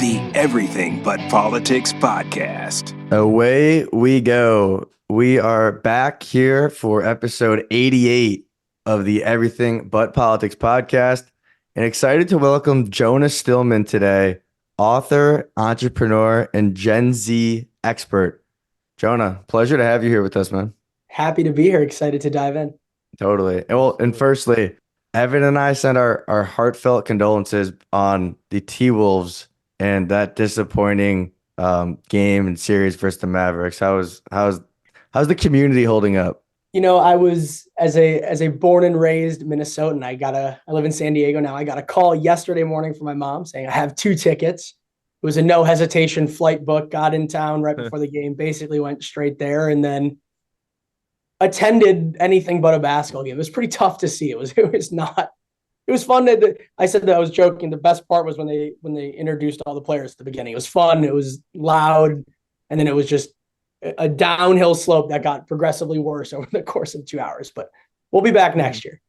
the Everything But Politics podcast. Away we go. We are back here for episode 88 of the Everything But Politics podcast, and excited to welcome Jonah Stillman today, author, entrepreneur, and Gen Z expert. Jonah, pleasure to have you here with us, man. Happy to be here. Excited to dive in. Totally. And firstly, Evan and I send our heartfelt condolences on the T-Wolves and that disappointing game and series versus the Mavericks. How's the community holding up? You know, I was as a born and raised Minnesotan. I live in San Diego now. I got a call yesterday morning from my mom saying I have 2 tickets. It was a no hesitation flight book. Got in town right before the game. Basically went straight there and then attended anything but a basketball game. It was pretty tough to see. It was not. It was fun. I said that I was joking. The best part was when they introduced all the players at the beginning. It was fun. It was loud, and then it was just a downhill slope that got progressively worse over the course of 2 hours. But we'll be back next year.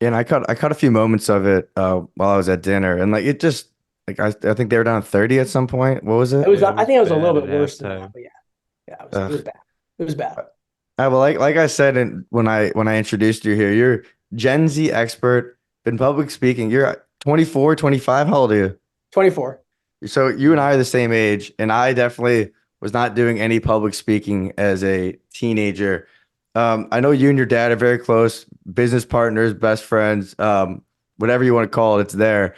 And I caught a few moments of it while I was at dinner, and it just I think they were down 30 at some point. What was it? I think it was a little bit worse than that. But yeah, it was bad. It was bad. Well, like I said, when I introduced you here, you're Gen Z expert in public speaking. You're 24, 25. How old are you? 24. So you and I are the same age, and I definitely was not doing any public speaking as a teenager. I know you and your dad are very close, business partners, best friends, whatever you want to call it, it's there.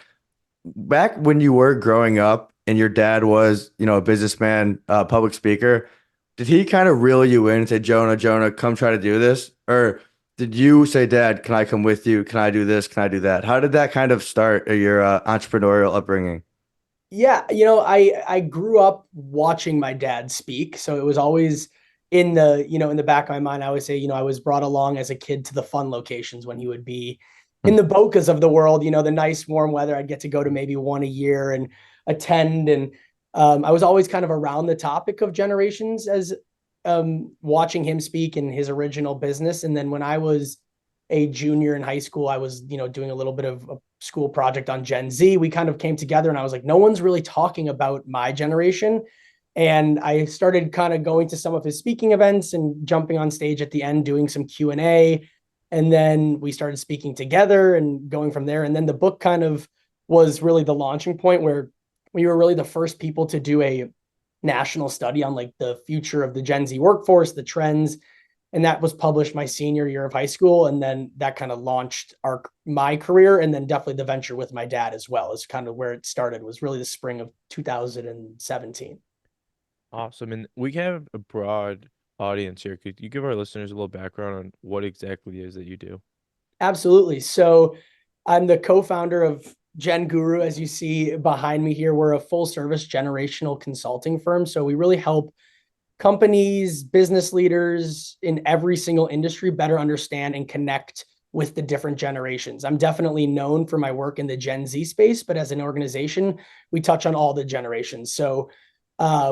Back when you were growing up and your dad was, a businessman, public speaker, did he kind of reel you in and say, Jonah, come try to do this? Or did you say, Dad, can I come with you? Can I do this? Can I do that? How did that kind of start your entrepreneurial upbringing? Yeah, I grew up watching my dad speak, so it was always in the back of my mind. I always say, I was brought along as a kid to the fun locations when he would be in the Bocas of the world, the nice warm weather. I'd get to go to maybe one a year and attend, and I was always kind of around the topic of generations as watching him speak in his original business. And then when I was a junior in high school, I was, doing a little bit of a school project on Gen Z. We kind of came together and I was like, no one's really talking about my generation. And I started kind of going to some of his speaking events and jumping on stage at the end, doing some Q&A. And then we started speaking together and going from there. And then the book kind of was really the launching point where we were really the first people to do a national study on the future of the Gen Z workforce, the trends. And that was published my senior year of high school. And then that kind of launched my career. And then definitely the venture with my dad as well is kind of where it started, was really the spring of 2017. Awesome. And we have a broad audience here. Could you give our listeners a little background on what exactly it is that you do? Absolutely. So I'm the co-founder of Gen Guru. As you see behind me here, we're a full service generational consulting firm. So we really help companies, business leaders in every single industry better understand and connect with the different generations. I'm definitely known for my work in the Gen Z space, but as an organization, we touch on all the generations. So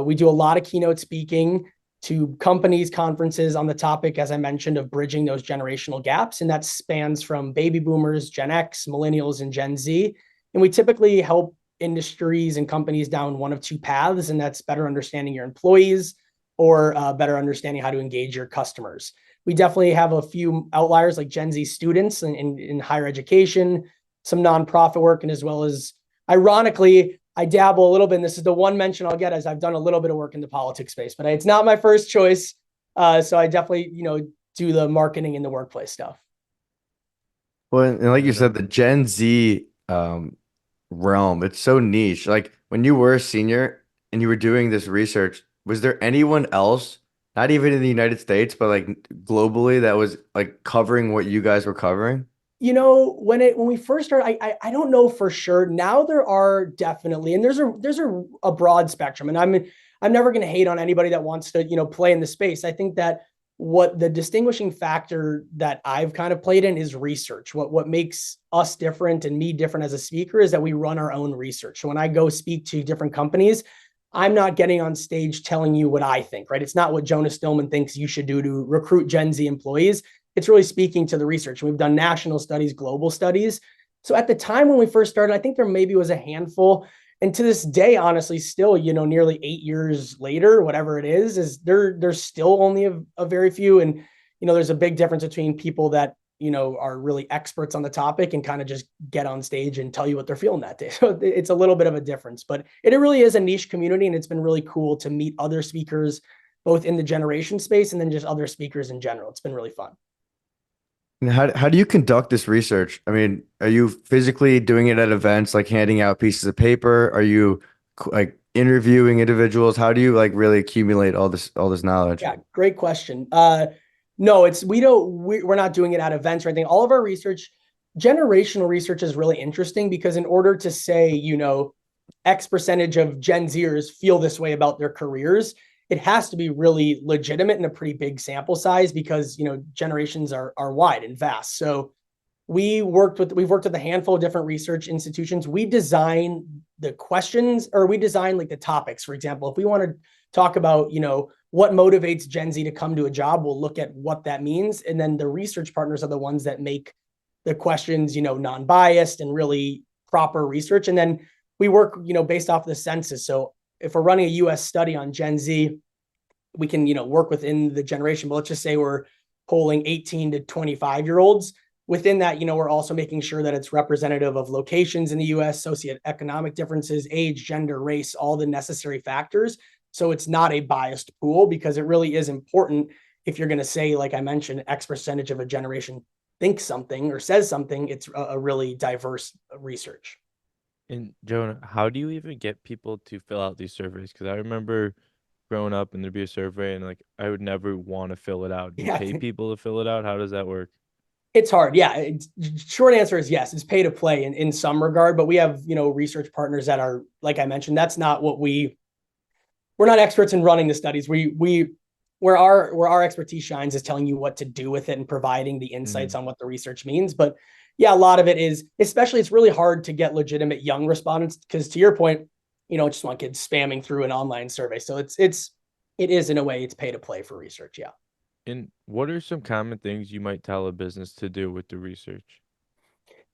we do a lot of keynote speaking to companies, conferences on the topic, as I mentioned, of bridging those generational gaps. And that spans from baby boomers, Gen X, millennials, and Gen Z. And we typically help industries and companies down one of 2 paths, and that's better understanding your employees or better understanding how to engage your customers. We definitely have a few outliers like Gen Z students in higher education, some nonprofit work, and as well as, ironically, I dabble a little bit, and this is the one mention I'll get, as I've done a little bit of work in the politics space, but it's not my first choice. So I definitely, do the marketing in the workplace stuff. Well, and like you said, the Gen Z realm, it's so niche. Like when you were a senior and you were doing this research, was there anyone else, not even in the United States, but globally, that was covering what you guys were covering? When we first started, I don't know for sure. Now there are definitely, and there's a broad spectrum, and I'm never going to hate on anybody that wants to, play in the space. I think that what the distinguishing factor that I've kind of played in is research. What makes us different and me different as a speaker is that we run our own research. So when I go speak to different companies, I'm not getting on stage telling you what I think, right? It's not what Jonah Stillman thinks you should do to recruit Gen Z employees. It's really speaking to the research. We've done national studies, global studies. So at the time when we first started, I think there maybe was a handful. And to this day, honestly, still, nearly 8 years later, whatever it is there's still only a very few. And, there's a big difference between people that, are really experts on the topic and kind of just get on stage and tell you what they're feeling that day. So it's a little bit of a difference, but it really is a niche community. And it's been really cool to meet other speakers, both in the generation space and then just other speakers in general. It's been really fun. And how do you conduct this research? I mean, are you physically doing it at events, like handing out pieces of paper? Are you like interviewing individuals? How do you like really accumulate all this knowledge? Yeah, great question. No, we're not doing it at events or anything. All of our research, generational research, is really interesting because in order to say, X percentage of Gen Zers feel this way about their careers, it has to be really legitimate in a pretty big sample size because, generations are wide and vast. So we've worked with a handful of different research institutions. We design the questions, or we design like the topics. For example, if we want to talk about, what motivates Gen Z to come to a job, we'll look at what that means. And then the research partners are the ones that make the questions, non-biased and really proper research. And then we work, based off the census. So if we're running a US study on Gen Z, we can, work within the generation, but let's just say we're polling 18 to 25-year-olds. Within that, we're also making sure that it's representative of locations in the US, socioeconomic differences, age, gender, race, all the necessary factors. So it's not a biased pool, because it really is important. If you're going to say, like I mentioned, X percentage of a generation thinks something or says something, it's a really diverse research. And Jonah, how do you even get people to fill out these surveys? Because I remember growing up and there'd be a survey and like I would never want to fill it out. Do you Yeah. pay people to fill it out? How does that work? It's hard. Yeah. Short answer is yes. It's pay to play in some regard, but we have, research partners that are, like I mentioned, that's not what we're not experts in running the studies. Where our expertise shines is telling you what to do with it and providing the insights on what the research means. But yeah, a lot of it is, especially, it's really hard to get legitimate young respondents because, to your point, just want kids spamming through an online survey. So it is, in a way, it's pay to play for research. Yeah. And what are some common things you might tell a business to do with the research?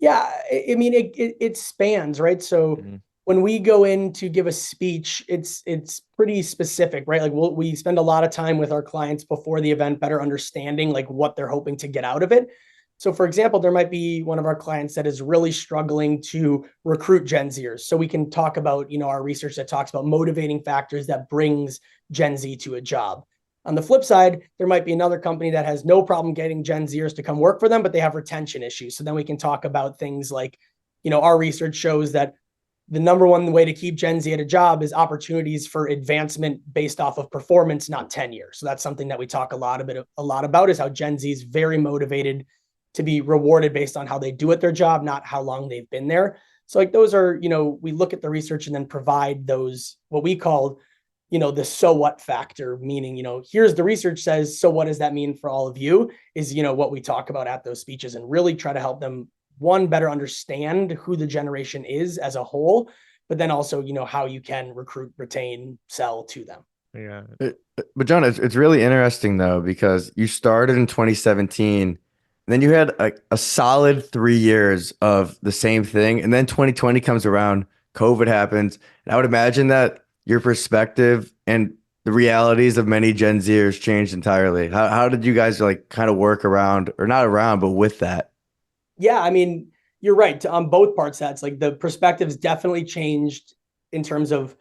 Yeah, I mean, it spans, right? So Mhm. when we go in to give a speech, it's pretty specific, right? Like we spend a lot of time with our clients before the event, better understanding like what they're hoping to get out of it. So for example, there might be one of our clients that is really struggling to recruit Gen Zers. So we can talk about, our research that talks about motivating factors that brings Gen Z to a job. On the flip side, there might be another company that has no problem getting Gen Zers to come work for them, but they have retention issues. So then we can talk about things like, our research shows that the number one way to keep Gen Z at a job is opportunities for advancement based off of performance, not tenure. So that's something that we talk a lot about, is how Gen Z is very motivated to be rewarded based on how they do at their job, not how long they've been there. So like those are, we look at the research and then provide those, what we call, the so what factor, meaning, here's the research says, so what does that mean for all of you, is, what we talk about at those speeches, and really try to help them, one, better understand who the generation is as a whole, but then also, how you can recruit, retain, sell to them. Yeah. But John, it's really interesting though, because you started in 2017, and then you had a solid 3 years of the same thing. And then 2020 comes around, COVID happens. And I would imagine that your perspective and the realities of many Gen Zers changed entirely. How did you guys like kind of work around, or not around, but with that? Yeah, I mean, you're right on both parts. That's like the perspectives definitely changed in terms of,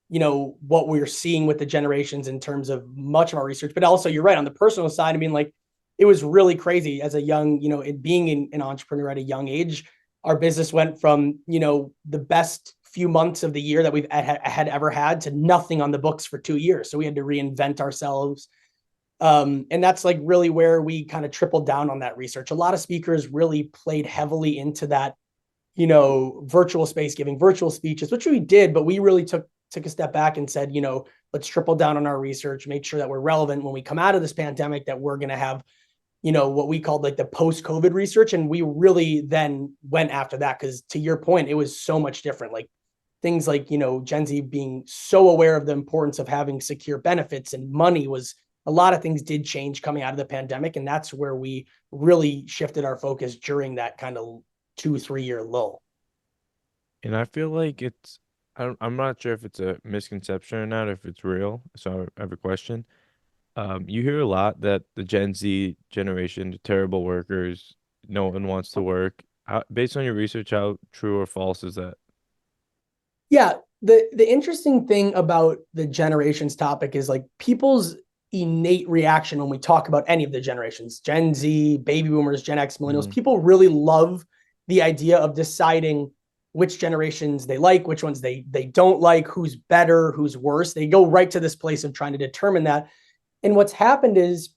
what we're seeing with the generations in terms of much of our research, but also you're right on the personal side. I mean, like it was really crazy as a young, being an entrepreneur at a young age. Our business went from, the best few months of the year that we've had ever had to nothing on the books for 2 years. So we had to reinvent ourselves. And that's like really where we kind of tripled down on that research. A lot of speakers really played heavily into that, virtual space, giving virtual speeches, which we did, but we really took a step back and said, let's triple down on our research, make sure that we're relevant when we come out of this pandemic, that we're going to have, what we called like the post-COVID research. And we really then went after that, because to your point, it was so much different. Like things like, Gen Z being so aware of the importance of having secure benefits and money, was a lot of things did change coming out of the pandemic. And that's where we really shifted our focus during that kind of 2-3 year lull. And I feel like it's I'm not sure if it's a misconception or not, if it's real. So I have a question. You hear a lot that the Gen Z generation, the terrible workers, no one wants to work. Based on your research, how true or false is that? Yeah, the interesting thing about the generations topic is like people's innate reaction when we talk about any of the generations, Gen Z, baby boomers, Gen X, millennials, people really love the idea of deciding which generations they like, which ones they don't like, who's better, who's worse. They go right to this place of trying to determine that. And what's happened is,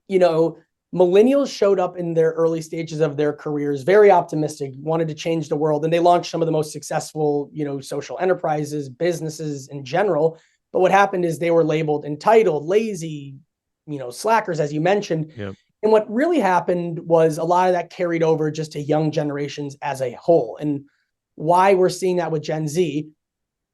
you know, millennials showed up in their early stages of their careers very optimistic, wanted to change the world, and they launched some of the most successful, you know, social enterprises, businesses in general. But what happened is they were labeled entitled, lazy, you know, slackers, as you mentioned. Yep. And what really happened was a lot of that carried over just to young generations as a whole. And why we're seeing that with Gen Z,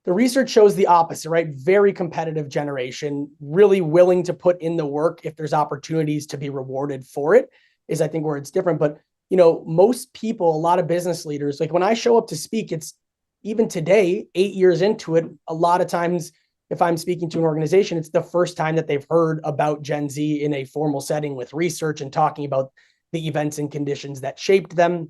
the research shows the opposite, right? Very competitive generation, really willing to put in the work if there's opportunities to be rewarded for it, is I think where it's different. But, you know, most people, a lot of business leaders, like when I show up to speak, it's even today, 8 years into it, a lot of times if I'm speaking to an organization, it's the first time that they've heard about Gen Z in a formal setting with research and talking about the events and conditions that shaped them.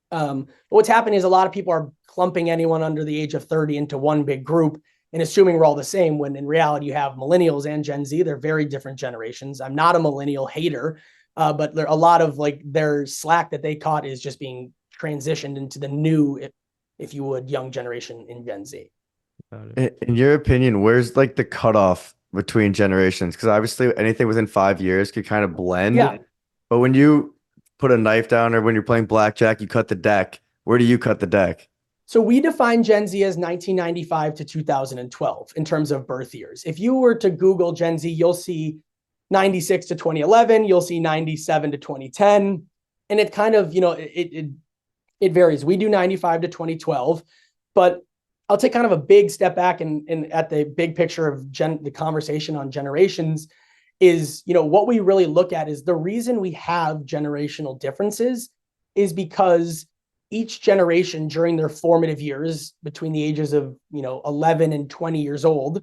But what's happening is a lot of people are clumping anyone under the age of 30 into one big group and assuming we're all the same, when in reality you have millennials and Gen Z. They're very different generations. I'm not a millennial hater, but there a lot of like their slack that they caught is just being transitioned into the new, if you would, young generation in Gen Z. In your opinion, where's like the cutoff between generations? Because obviously anything within 5 years could kind of blend. Yeah. But when you put a knife down or when you're playing blackjack, you cut the deck. Where do you cut the deck? So we define Gen Z as 1995 to 2012 in terms of birth years. If you were to Google Gen Z, you'll see 96 to 2011, you'll see 97 to 2010. And it kind of, you know, it varies. We do 95 to 2012, but I'll take kind of a big step back and at the big picture of the conversation on generations is, you know, what we really look at is the reason we have generational differences is because each generation during their formative years between the ages of, you know, 11 and 20 years old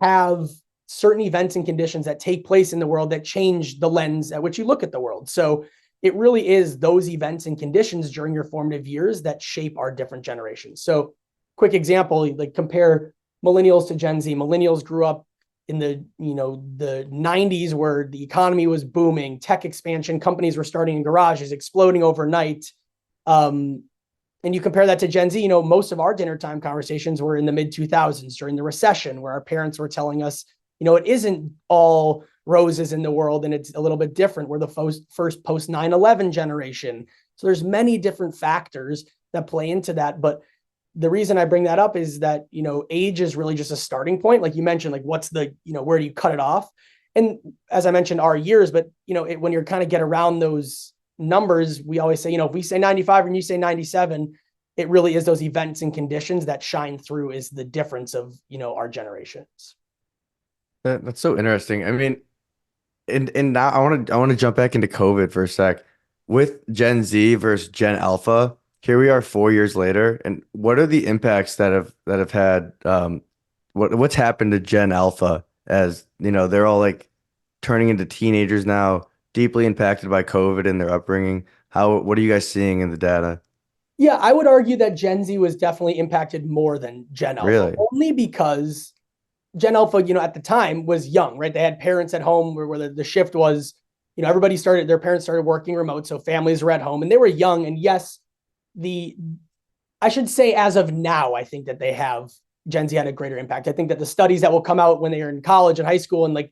have certain events and conditions that take place in the world that change the lens at which you look at the world. So it really is those events and conditions during your formative years that shape our different generations. So quick example, like compare millennials to Gen Z. Millennials grew up in the, you know, the 90s where the economy was booming, tech expansion, companies were starting in garages, exploding overnight. And you compare that to Gen Z, you know, most of our dinner time conversations were in the mid 2000s during the recession, where our parents were telling us, you know, it isn't all roses in the world and it's a little bit different. We're the first post 9/11 generation. So there's many different factors that play into that. But the reason I bring that up is that, you know, age is really just a starting point. Like you mentioned, like what's the, you know, where do you cut it off? And as I mentioned, our years, but, you know, when you're kind of get around those numbers, we always say, you know, if we say 95 and you say 97, it really is those events and conditions that shine through is the difference of, you know, our generations. That's so interesting. I mean, and now I want to jump back into COVID for a sec. With Gen Z versus Gen Alpha, here we are 4 years later, and what are the impacts that have had what's happened to Gen Alpha, as you know, they're all like turning into teenagers now, deeply impacted by COVID and their upbringing. What are you guys seeing in the data? Yeah, I would argue that Gen Z was definitely impacted more than Gen Alpha, Really? only because Gen Alpha, you know, at the time was young, right? They had parents at home where the shift was, you know, their parents started working remote. So families were at home and they were young. And yes, I should say as of now, I think that Gen Z had a greater impact. I think that the studies that will come out when they are in college and high school and like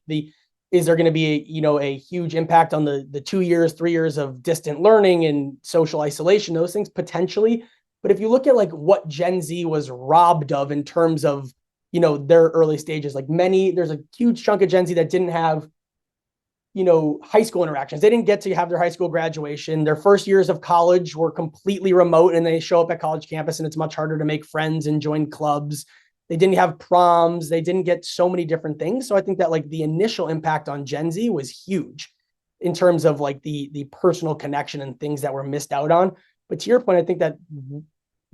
is there going to be a huge impact on the 2 years, 3 years of distant learning and social isolation, those things potentially. But if you look at like what Gen Z was robbed of in terms of, you know, their early stages, like there's a huge chunk of Gen Z that didn't have, you know, high school interactions. They didn't get to have their high school graduation. Their first years of college were completely remote and they show up at college campus and it's much harder to make friends and join clubs. They didn't have proms. They didn't get so many different things. So I think that like the initial impact on Gen Z was huge in terms of like the personal connection and things that were missed out on. But to your point, I think that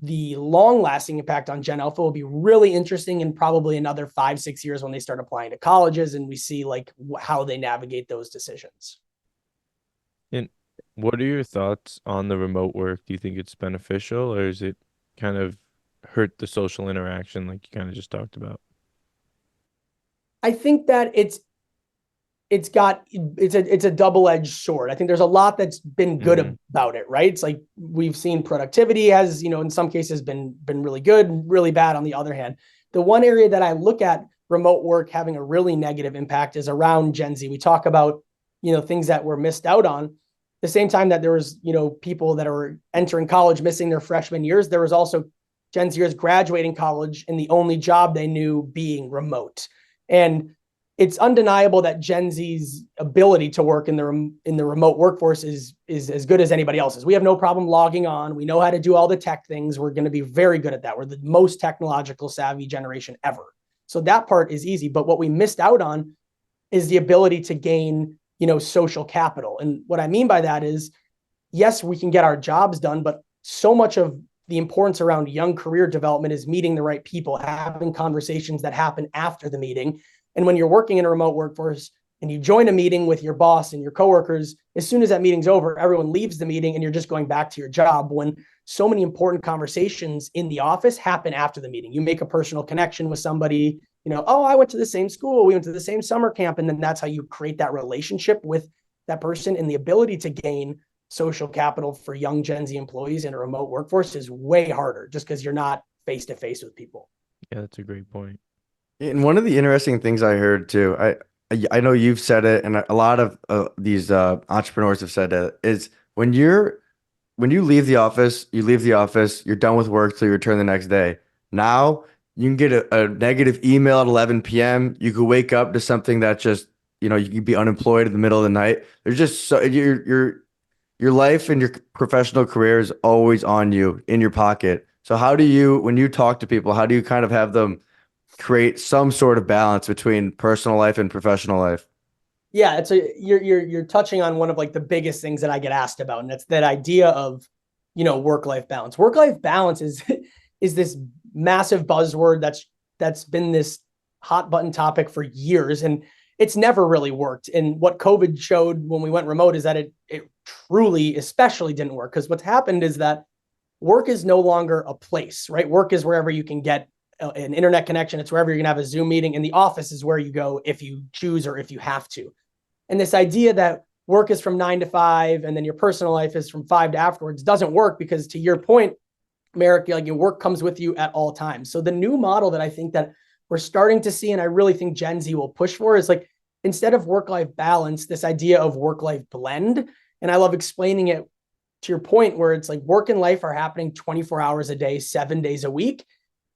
the long lasting impact on Gen Alpha will be really interesting in probably another 5-6 years when they start applying to colleges and we see like how they navigate those decisions. And what are your thoughts on the remote work? Do you think it's beneficial, or is it kind of hurt the social interaction like you kind of just talked about? I think that it's a double-edged sword. I think there's a lot that's been good about it, right? It's like we've seen productivity has, in some cases been really good, really bad on the other hand. The one area that I look at remote work having a really negative impact is around Gen Z. We talk about, things that were missed out on. The same time that there was, people that are entering college missing their freshman years, there was also Gen Zers graduating college and the only job they knew being remote. And it's undeniable that Gen Z's ability to work in the remote workforce is as good as anybody else's. We have no problem logging on. We know how to do all the tech things. We're going to be very good at that. We're the most technological savvy generation ever. So that part is easy. But what we missed out on is the ability to gain, social capital. And what I mean by that is, yes, we can get our jobs done, but so much of the importance around young career development is meeting the right people, having conversations that happen after the meeting. And when you're working in a remote workforce and you join a meeting with your boss and your coworkers, as soon as that meeting's over, everyone leaves the meeting and you're just going back to your job, when so many important conversations in the office happen after the meeting. You make a personal connection with somebody, oh, I went to the same school, we went to the same summer camp. And then that's how you create that relationship with that person. And the ability to gain social capital for young Gen Z employees in a remote workforce is way harder just because you're not face to face with people. Yeah, that's a great point. And one of the interesting things I heard too, I know you've said it, and a lot of these entrepreneurs have said it, is when you leave the office, you're done with work till you return the next day. Now you can get a negative email at 11 p.m. You could wake up to something that just, you could be unemployed in the middle of the night. There's just so your life and your professional career is always on you, in your pocket. So how do you, when you talk to people, how do you kind of have them create some sort of balance between personal life and professional life? Yeah, you're touching on one of like the biggest things that I get asked about, and that's that idea of, work-life balance. Work-life balance is this massive buzzword that's been this hot button topic for years, and it's never really worked. And what COVID showed when we went remote is that it truly, especially didn't work, because what's happened is that work is no longer a place, right? Work is wherever you can get an internet connection. It's wherever you're gonna have a Zoom meeting, and the office is where you go if you choose or if you have to. And this idea that work is from 9 to 5 and then your personal life is from 5 to afterwards doesn't work, because to your point, Merrick, like your work comes with you at all times. So the new model that I think that we're starting to see, and I really think Gen Z will push for, is like, instead of work-life balance, this idea of work-life blend. And I love explaining it to your point where it's like work and life are happening 24 hours a day, 7 days a week.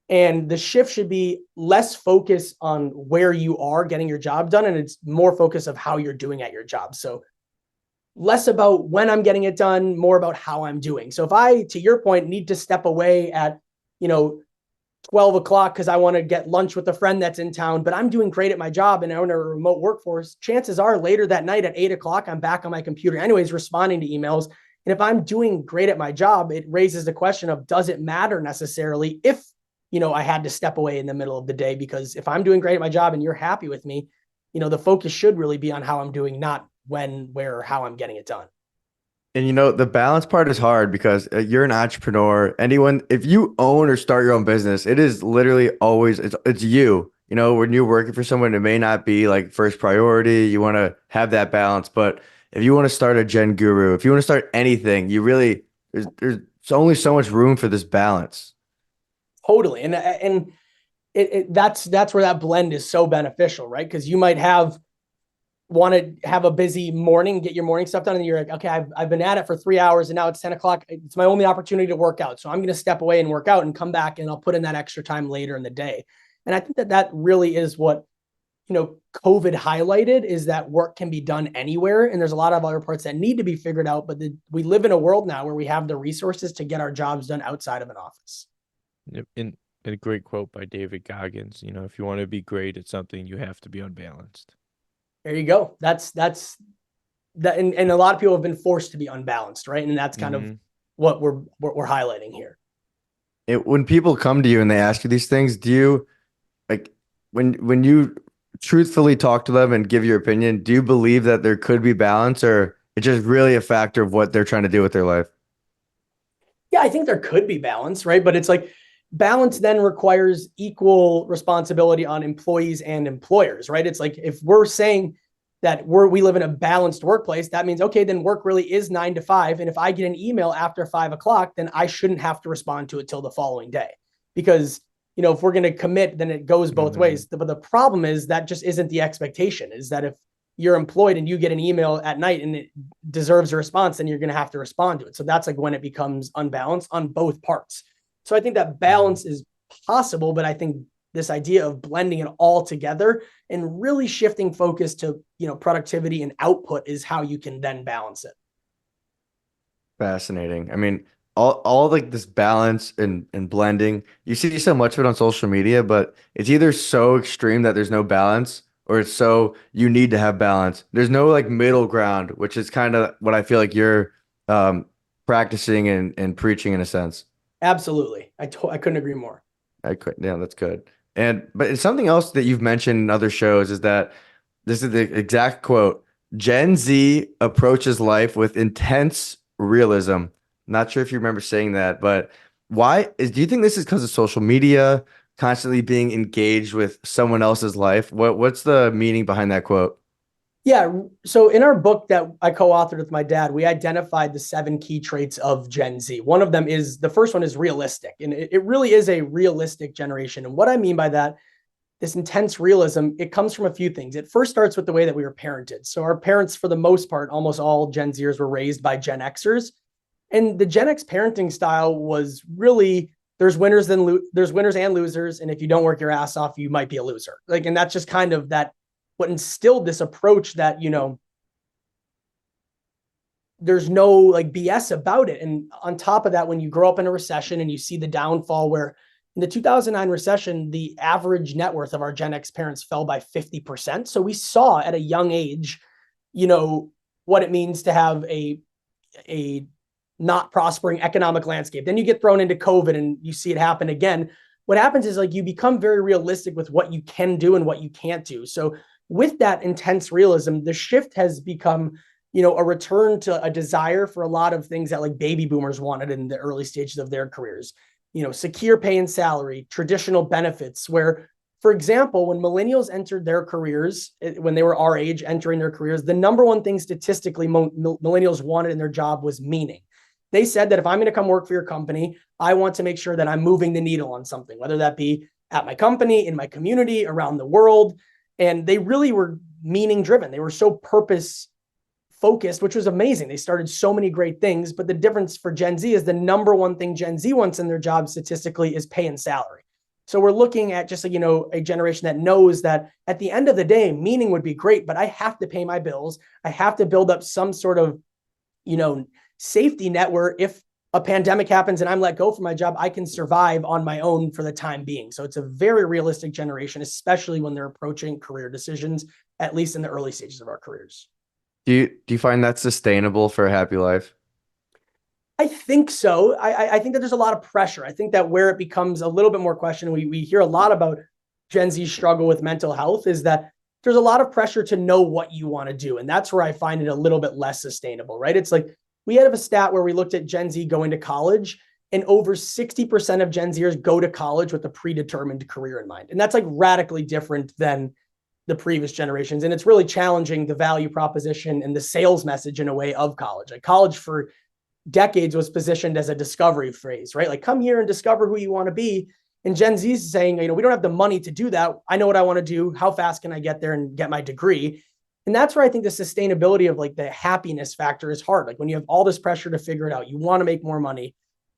And the shift should be less focus on where you are getting your job done, and it's more focus of how you're doing at your job. So less about when I'm getting it done, more about how I'm doing. So if I, to your point, need to step away at, 12 o'clock because I want to get lunch with a friend that's in town, but I'm doing great at my job and I'm in a remote workforce, chances are later that night at 8 o'clock, I'm back on my computer anyways, responding to emails. And if I'm doing great at my job, it raises the question of, does it matter necessarily if, I had to step away in the middle of the day? Because if I'm doing great at my job and you're happy with me, the focus should really be on how I'm doing, not when, where, or how I'm getting it done. And the balance part is hard because you're an entrepreneur. If you own or start your own business, it is literally always, it's you. When you're working for someone, it may not be like first priority. You want to have that balance. But if you want to start a Gen Guru, if you want to start anything, there's only so much room for this balance. Totally. And that's where that blend is so beneficial, right? Because you might want to have a busy morning, get your morning stuff done, and you're like, okay, I've been at it for 3 hours and now it's 10 o'clock. It's my only opportunity to work out. So I'm going to step away and work out and come back and I'll put in that extra time later in the day. And I think that really is what, COVID highlighted, is that work can be done anywhere. And there's a lot of other parts that need to be figured out, but we live in a world now where we have the resources to get our jobs done outside of an office. In a great quote by David Goggins, if you want to be great at something, you have to be unbalanced. There you go. That's that. And a lot of people have been forced to be unbalanced, right? And that's kind of what we're highlighting here. when people come to you and they ask you these things, do you like when you truthfully talk to them and give your opinion, do you believe that there could be balance, or it's just really a factor of what they're trying to do with their life? Yeah, I think there could be balance, right? But it's like balance then requires equal responsibility on employees and employers, right? It's like if we're saying that we live in a balanced workplace, that means okay, then work really is 9 to 5. And if I get an email after 5 o'clock, then I shouldn't have to respond to it till the following day. Because if we're going to commit, then it goes both ways. But the problem is that just isn't the expectation, is that if you're employed and you get an email at night and it deserves a response, then you're going to have to respond to it. So that's like when it becomes unbalanced on both parts. So I think that balance is possible, but I think this idea of blending it all together and really shifting focus to, productivity and output is how you can then balance it. Fascinating. I mean, all like this balance and blending, you see so much of it on social media, but it's either so extreme that there's no balance, or it's so you need to have balance. There's no like middle ground, which is kind of what I feel like you're um, practicing and preaching in a sense. Absolutely. I couldn't agree more. I could, yeah, that's good. But it's something else that you've mentioned in other shows is that this is the exact quote: Gen Z approaches life with intense realism. Not sure if you remember saying that, but do you think this is because of social media, constantly being engaged with someone else's life? What's the meaning behind that quote? Yeah. So in our book that I co-authored with my dad, we identified the 7 key traits of Gen Z. The first one is realistic. And it really is a realistic generation. And what I mean by that, this intense realism, it comes from a few things. It first starts with the way that we were parented. So our parents, for the most part, almost all Gen Zers were raised by Gen Xers. And the Gen X parenting style was really, there's winners and losers. And if you don't work your ass off, you might be a loser. And that's just kind of what instilled this approach that, there's no like BS about it. And on top of that, when you grow up in a recession and you see the downfall where in the 2009 recession, the average net worth of our Gen X parents fell by 50%. So we saw at a young age, what it means to have a not prospering economic landscape. Then you get thrown into COVID and you see it happen again. What happens is like you become very realistic with what you can do and what you can't do. So with that intense realism, the shift has become, a return to a desire for a lot of things that like baby boomers wanted in the early stages of their careers. Secure pay and salary, traditional benefits, where, for example, when millennials entered their careers, when they were our age entering their careers, the number one thing statistically millennials wanted in their job was meaning. They said that if I'm going to come work for your company, I want to make sure that I'm moving the needle on something, whether that be at my company, in my community, around the world. And they really were meaning driven. They were so purpose focused, which was amazing. They started so many great things, but the difference for Gen Z is the number one thing Gen Z wants in their job statistically is pay and salary. So we're looking at just a generation that knows that at the end of the day, meaning would be great, but I have to pay my bills. I have to build up some sort of, safety net where if a pandemic happens and I'm let go from my job, I can survive on my own for the time being. So it's a very realistic generation, especially when they're approaching career decisions, at least in the early stages of our careers. Do you find that sustainable for a happy life? I think so. I think that there's a lot of pressure. I think that where it becomes a little bit more question, we hear a lot about Gen Z struggle with mental health, is that there's a lot of pressure to know what you want to do. And that's where I find it a little bit less sustainable, right? It's like we had a stat where we looked at Gen Z going to college, and over 60% of Gen Zers go to college with a predetermined career in mind. And that's like radically different than the previous generations. And it's really challenging the value proposition and the sales message in a way of college. Like college for decades was positioned as a discovery phase, right? Like come here and discover who you want to be. And Gen Z is saying, we don't have the money to do that. I know what I want to do. How fast can I get there and get my degree? And that's where I think the sustainability of like the happiness factor is hard. Like when you have all this pressure to figure it out, you want to make more money,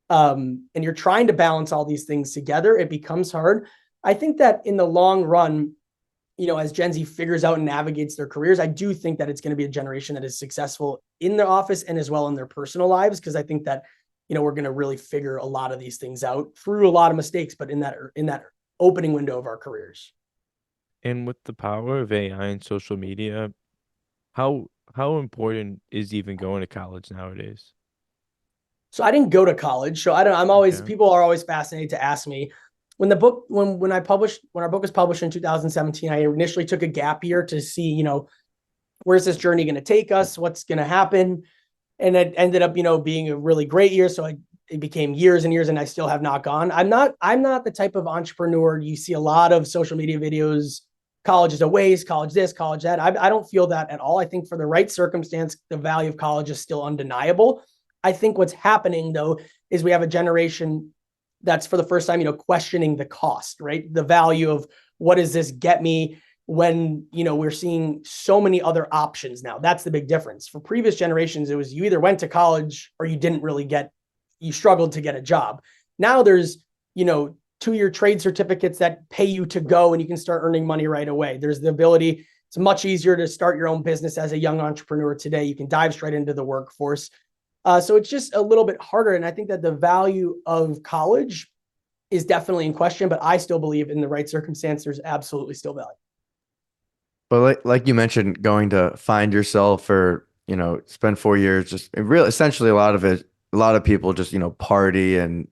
and you're trying to balance all these things together, it becomes hard. I think that in the long run, as Gen Z figures out and navigates their careers, I do think that it's going to be a generation that is successful in their office and as well in their personal lives. Because I think that, we're going to really figure a lot of these things out through a lot of mistakes, but in that opening window of our careers. And with the power of AI and social media, how important is even going to college nowadays? So I didn't go to college. So I don't, I'm always, Okay. people are always fascinated to ask me when the book, when I published, when our book was published in 2017, I initially took a gap year to see, where's this journey going to take us? What's going to happen? And it ended up, being a really great year. So it became years and years and I still have not gone. I'm not the type of entrepreneur. You see a lot of social media videos, college is a waste, college this, college that. I don't feel that at all. I think for the right circumstance, the value of college is still undeniable. I think what's happening though is we have a generation that's for the first time, questioning the cost, right? The value of what does this get me when, we're seeing so many other options now. That's the big difference. For previous generations, it was you either went to college or you didn't really you struggled to get a job. Now there's, 2-year trade certificates that pay you to go and you can start earning money right away. There's the ability, it's much easier to start your own business as a young entrepreneur today. You can dive straight into the workforce. So it's just a little bit harder. And I think that the value of college is definitely in question, but I still believe in the right circumstance, there's absolutely still value. But like you mentioned, going to find yourself or, spend 4 years, just really essentially a lot of people just, party and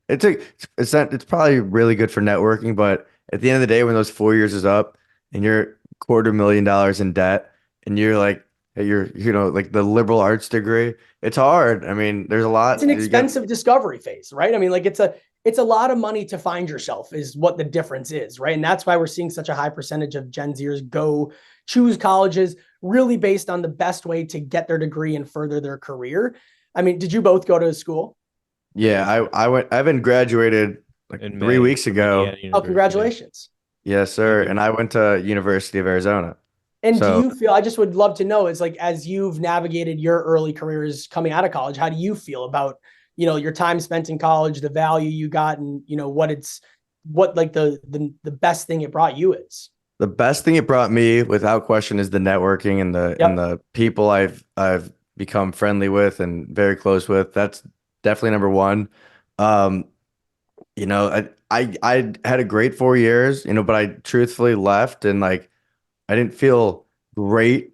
it's probably really good for networking. But at the end of the day, when those 4 years is up and you're $250,000 in debt and you're like, like the liberal arts degree, it's hard. I mean, there's a It's lot an you get. expensive discovery phase, right? I mean, like it's a lot of money to find yourself is what the difference is, right? And that's why we're seeing such a high percentage of Gen Zers go choose colleges really based on the best way to get their degree and further their career. I mean, did you both go to school? Yeah, I've been graduated like In 3 weeks from Indiana ago. Oh, University. congratulations. Yes, Thank sir. you. And I went to University of Arizona. And do So you feel, I just would love to know, is like, as you've navigated your early careers coming out of college, how do you feel about, your time spent in college, the value you got and, what like the best thing it brought you is? the best thing it brought me, without question, is the networking and Yep. the people I've become friendly with and very close with. That's definitely number one. Um, I had a great 4 years, but I truthfully left and like I didn't feel great,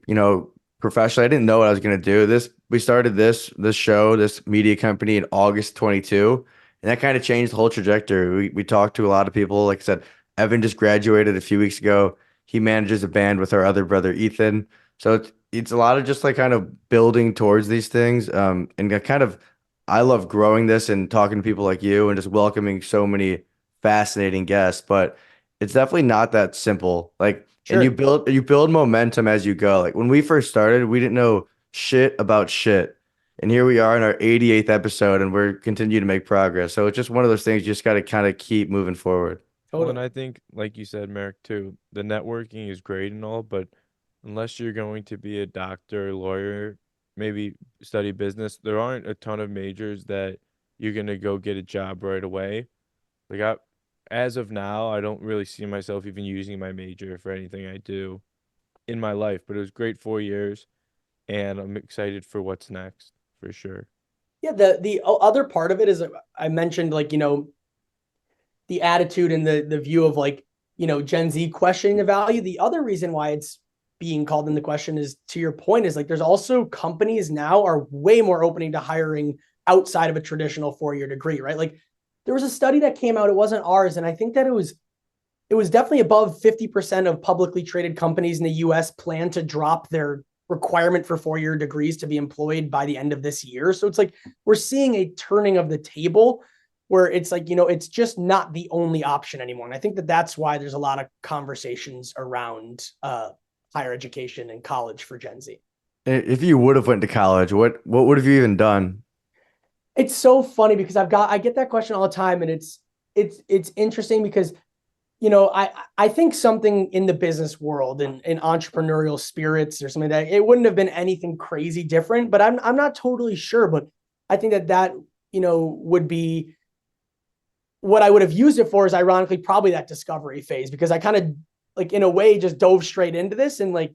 professionally. I didn't know what I was gonna do. We started this show, this media company in August 22, and that kind of changed the whole trajectory. We talked to a lot of people. Like I said, Evan just graduated a few weeks ago. He manages a band with our other brother Ethan. So it's a lot of just like kind of building towards these things. I love growing this and talking to people like you and just welcoming so many fascinating guests, but it's definitely not that simple. Like, and Sure. you build momentum as you go. Like when we first started, we didn't know shit about shit. And here we are in our 88th episode and we're continuing to make progress. So it's just one of those things you just got to kind of keep moving forward. Well, and Totally. I think, like you said, Merrick, too, the networking is great and all, but unless you're going to be a doctor, lawyer, maybe study business, there aren't a ton of majors that you're gonna go get a job right away. Like as of now, I don't really see myself even using my major for anything I do in my life, but it was great 4 years, and I'm excited for what's next for sure. Yeah. The other part of it is I mentioned like, the attitude and the view of like, Gen Z questioning the value. The other reason why it's being called into question is to your point is like there's also companies now are way more opening to hiring outside of a traditional 4-year degree, right? Like there was a study that came out, it wasn't ours, and I think that it was definitely above 50% of publicly traded companies in the US plan to drop their requirement for 4-year degrees to be employed by the end of this year. So it's like we're seeing a turning of the table where it's like, it's just not the only option anymore. And I think that that's why there's a lot of conversations around higher education and college for Gen Z. If you would have went to college, what would have you even done? It's so funny because I get that question all the time, and it's interesting because I think something in the business world and in entrepreneurial spirits or something that it wouldn't have been anything crazy different, but I'm not totally sure. But I think that would be what I would have used it for is ironically probably that discovery phase because I kind of like in a way just dove straight into this and like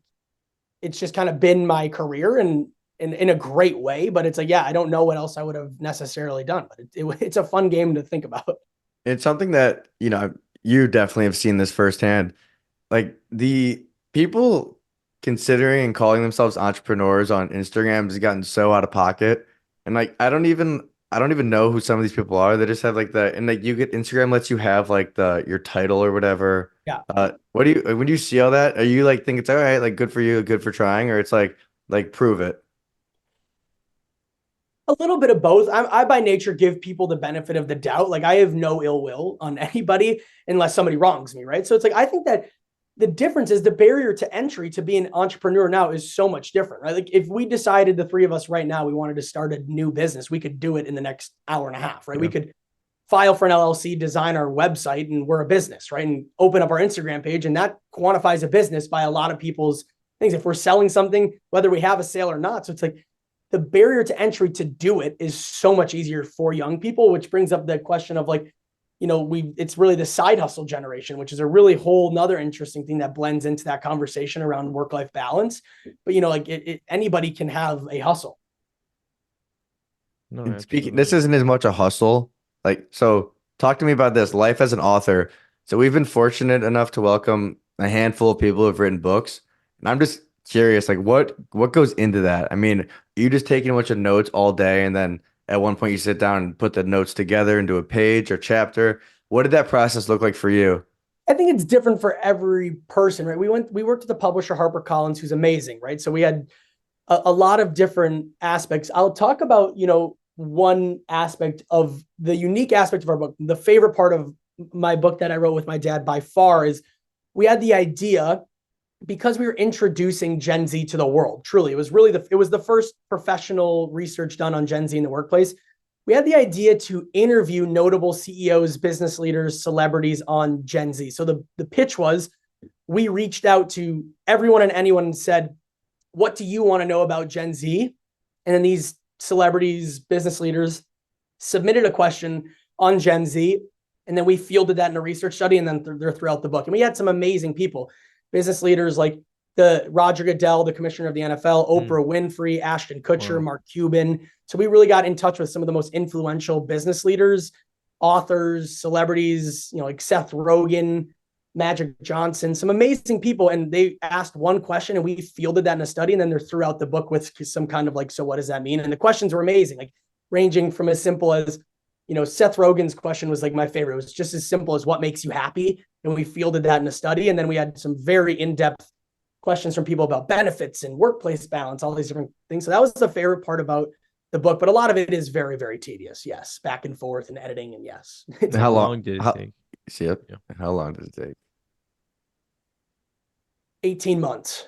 it's just kind of been my career and in a great way. But it's like, yeah, I don't know what else I would have necessarily done, but it's a fun game to think about. It's something that, you definitely have seen this firsthand. Like the people considering and calling themselves entrepreneurs on Instagram has gotten so out of pocket. And like, I don't even I don't even know who some of these people are. They just have like and like you get Instagram lets you have like your title or whatever. Yeah. What do you when you see all that, are you like think it's all right, like good for you, good for trying, or it's like prove it? A little bit of both. I by nature give people the benefit of the doubt. Like I have no ill will on anybody unless somebody wrongs me, right? So it's like I think that the difference is the barrier to entry to be an entrepreneur now is so much different, right? Like if we decided the three of us right now we wanted to start a new business, we could do it in the next hour and a half, right? Yeah. We could file for an LLC, design our website, and we're a business, right? And open up our Instagram page, and that quantifies a business by a lot of people's things. If we're selling something, whether we have a sale or not, so it's like the barrier to entry to do it is so much easier for young people, which brings up the question of like, it's really the side hustle generation, which is a really whole nother interesting thing that blends into that conversation around work-life balance. But anybody can have a hustle. No, And speaking, this absolutely. isn't as much a hustle. Like, so talk to me about this. Life as an author. So we've been fortunate enough to welcome a handful of people who have written books. And I'm just curious, like what goes into that? I mean, are you just taking a bunch of notes all day and then at one point you sit down and put the notes together into a page or chapter? What did that process look like for you? I think it's different for every person, right? We worked with the publisher HarperCollins, who's amazing, right? So we had a lot of different aspects. I'll talk about, one aspect of the unique aspect of our book. The favorite part of my book that I wrote with my dad by far is we had the idea because we were introducing Gen Z to the world. Truly, it was the first professional research done on Gen Z in the workplace. We had the idea to interview notable CEOs, business leaders, celebrities on Gen Z. So the pitch was we reached out to everyone and anyone and said, what do you want to know about Gen Z? And then these celebrities, business leaders submitted a question on Gen Z. And then we fielded that in a research study, and then they're throughout the book. And we had some amazing people, business leaders like the Roger Goodell, the commissioner of the NFL, Oprah Winfrey, Ashton Kutcher, Wow. Mark Cuban. So we really got in touch with some of the most influential business leaders, authors, celebrities, like Seth Rogen, Magic Johnson, some amazing people. And they asked one question and we fielded that in a study. And then they're throughout the book with some kind of like, so what does that mean? And the questions were amazing, like ranging from as simple as, Seth Rogen's question was like my favorite. It was just as simple as what makes you happy. And we fielded that in a study. And then we had some very in-depth questions from people about benefits and workplace balance, all these different things. So that was the favorite part about the book, but a lot of it is very, very tedious. Yes. Back and forth and editing. And yes. How long, long did it how, take? see it? Yeah. How long does it take? 18 months.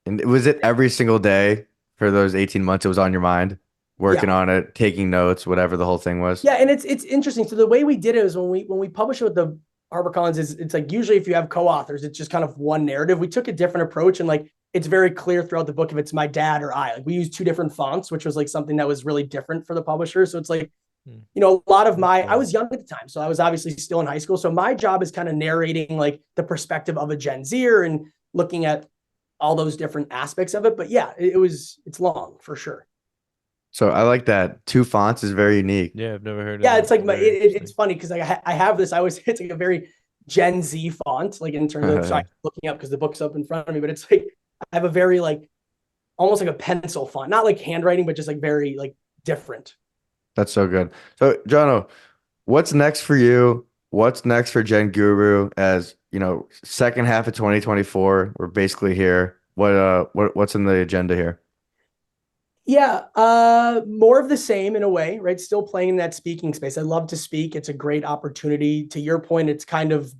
And was it every single day for those 18 months it was on your mind, working on it, taking notes, whatever the whole thing was? Yeah, and it's interesting. So the way we did it is when we publish it with the HarperCollins is it's like usually if you have co-authors, it's just kind of one narrative. We took a different approach and like it's very clear throughout the book if it's my dad or I. Like we used two different fonts, which was like something that was really different for the publisher. So it's like, a lot of I was young at the time, so I was obviously still in high school. So my job is kind of narrating like the perspective of a Gen Zer and looking at all those different aspects of it. But yeah, it's long for sure. So I like that. Two fonts is very unique. Yeah, I've never heard of Yeah, that. it's like Very it's interesting. funny because I have this. I always it's like a very Gen Z font, like in terms of sorry, looking up because the book's up in front of me, but it's like I have a very like almost like a pencil font, not like handwriting, but just like very like different. That's so good. So, Jono, what's next for you? What's next for Gen Guru as, second half of 2024? We're basically here. What's in the agenda here? Yeah, more of the same in a way, right? Still playing in that speaking space. I love to speak. It's a great opportunity. To your point, it's kind of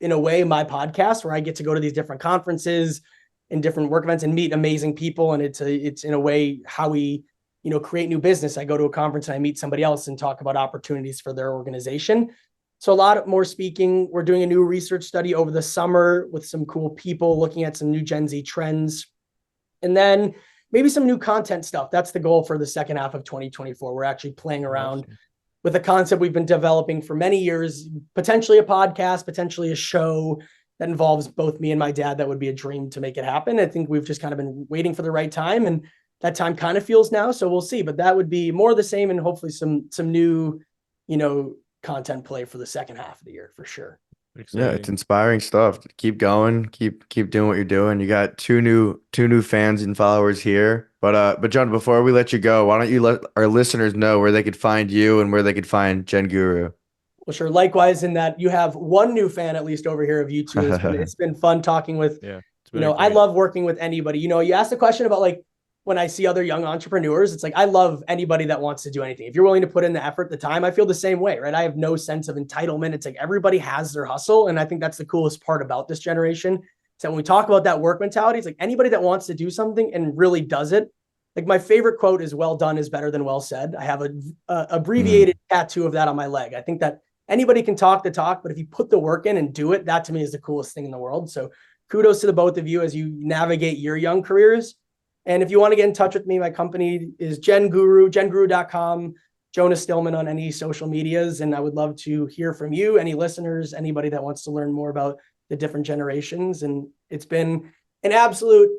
in a way my podcast where I get to go to these different conferences and different work events and meet amazing people. And it's in a way how we, create new business. I go to a conference and I meet somebody else and talk about opportunities for their organization. So a lot more speaking. We're doing a new research study over the summer with some cool people looking at some new Gen Z trends. And then maybe some new content stuff. That's the goal for the second half of 2024. We're actually playing around with a concept we've been developing for many years, potentially a podcast, potentially a show that involves both me and my dad. That would be a dream to make it happen. I think we've just kind of been waiting for the right time, and that time kind of feels now. So we'll see, but that would be more of the same and hopefully some new, content play for the second half of the year for sure. Yeah, it's inspiring stuff. Keep going. Keep doing what you're doing. You got two new fans and followers here. But John, before we let you go, why don't you let our listeners know where they could find you and where they could find Gen Guru? Well, sure. Likewise, in that you have one new fan at least over here of you two. It's been fun talking with. Yeah, I love working with anybody. You asked the question about like when I see other young entrepreneurs, it's like I love anybody that wants to do anything. If you're willing to put in the effort, the time, I feel the same way, right? I have no sense of entitlement. It's like everybody has their hustle, and I think that's the coolest part about this generation. So when we talk about that work mentality, it's like anybody that wants to do something and really does it. Like my favorite quote is "Well done is better than well said." I have a abbreviated tattoo of that on my leg. I think that anybody can talk the talk, but if you put the work in and do it, that to me is the coolest thing in the world. So kudos to the both of you as you navigate your young careers. And if you want to get in touch with me, my company is Gen Guru, genguru.com, Jonah Stillman on any social medias. And I would love to hear from you, any listeners, anybody that wants to learn more about the different generations. And it's been an absolute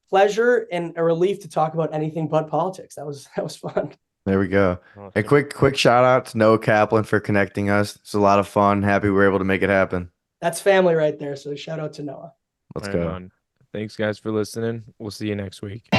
pleasure and a relief to talk about anything but politics. That was fun. There we go. Awesome. A quick shout out to Noah Kaplan for connecting us. It's a lot of fun. Happy we were able to make it happen. That's family right there. So shout out to Noah. Let's Right go. on. Thanks, guys, for listening. We'll see you next week.